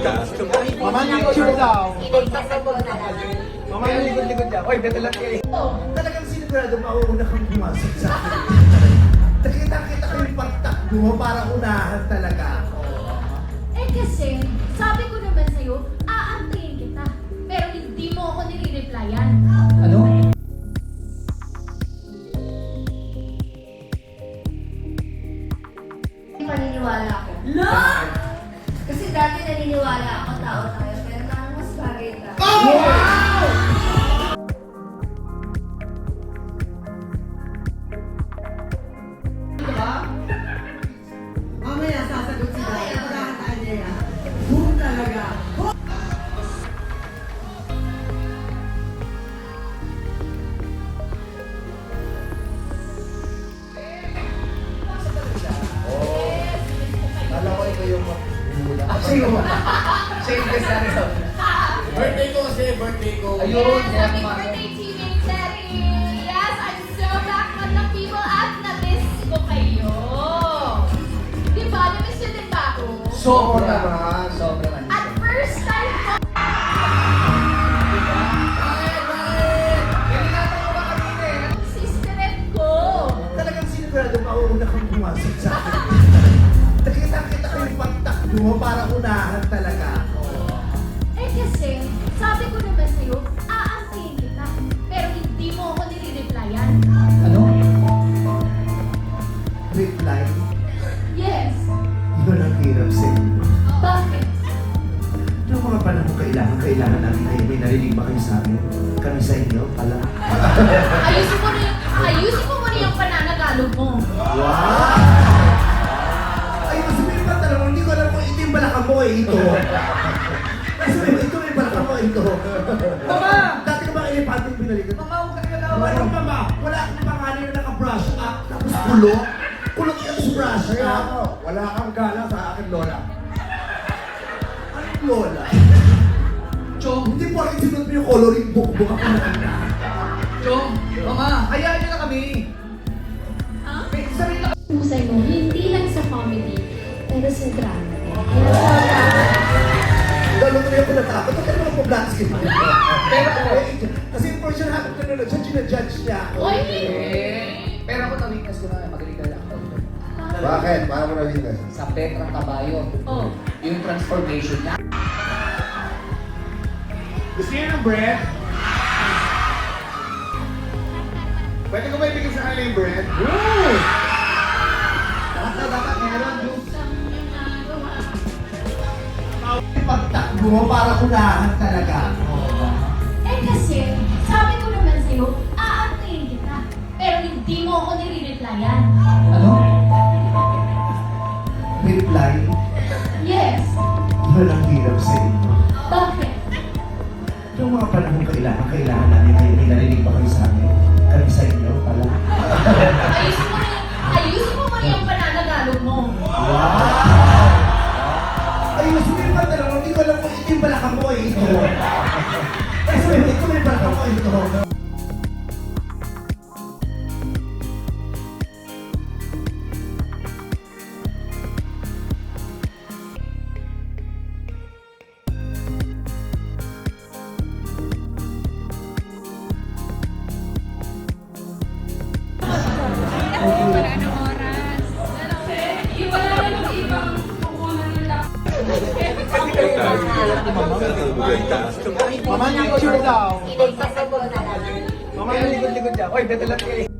Mama, likod daw. Iligtasabog na lang. Mama, likod daw. Oy, beto lang kayo. Talagang sinigurado mauuna kang pumasok sa akin. Nakita ko yung pagtakbo mo para unahan talaga ako. Eh kasi, sabi ko naman sa'yo, aantayin kita. Pero hindi mo ako nire-replyan. Ano? Paniniwala ako. Kasi dati naniniwala ako tao tayo, pero parang mas bagay ka. Mamaya sasagot si Daya. Pagkakataan niya yan. Boom talaga. Kala ko ikaw yung magbula. Siya yung best natin sa... Birthday ko kasi, birthday ko. Ayun, Yes, kaya happy kumain. birthday, teammate Terry! Yes, I'm so back on the people at na-miss ko kayo. Di ba? Na-miss nyo din ba ako? Sobra. naman. Sobra man. At first time ko, sisterin ko. Talagang sinigurado mauuna kang pumasok sa akin. Nakita ko yung pagtakbo mo para unahan talaga ako. Eh kasi, sabi ko naman sa'yo, aantayin kita. Pero hindi mo ako nire-replyan. Ano? Reply, Yes. yun ang hirap sa inyo. Bakit? Noong mga panahon kailangan namin ay may narinig ba kayo sa amin? Kami sa inyo, pala. Ayusin mo muna yung pananagalog mo. Wow! Ay, sabihin pa talaga, hindi ko alam kung ito yung balakang mo ito. Ay, sabihin mo, ito yung balakang mo ito. Mama! Dati ka ba elepanteng binalikan? Mama, huwag ka na Ano mama? Wala akong pangalan na naka-brush up, tapos kulot. Kulot ka tapos brush up. Wala kang gana sa akin, Lola. Anong lola? Chong, Hindi po rin sinunod mo yung coloring book mo ako na. Chong, Mama, hayaan niyo na kami. Ha? May sarili na Husay mo, hindi lang sa comedy, pero sa drama. Lalo tuloy ako natakot. Huwag ka naman po-black skin. Pero ako, Kasi yung portion habang nanonood siya, ginajudge niya ako. Oy! pero ako na-witness ko na magaling ka lang ako. Bakit? Paano mo na-witness? Sa Petra Caballo, Oh. yung transformation niya. Gusto niyo ng bread? Pwede ko ba ibigay sa kanila yung bread? Woo! Dapat meron yung... Pagtakbo mo para unahan talaga ako. Eh kasi, sabi ko naman sa'yo, aantayin kita. Pero hindi mo ako nire-replyan. Ano? Reply, Yes. yun ang hirap sa inyo. Bakit? Noong mga panahon kailangan namin ay may narinig ba kayo sa amin? Kami sa inyo, pala. Ayusin mo muna yung pananagalog mo. Wow! Ay, sabihin pa talaga, hindi ko alam kung ito yung balakang mo ito. Ay, sabihin mo, ito yung balakang mo ito. Mama, likod daw. Iligtasabog na lang. Mama, likod daw. Oy, beto lang kayo.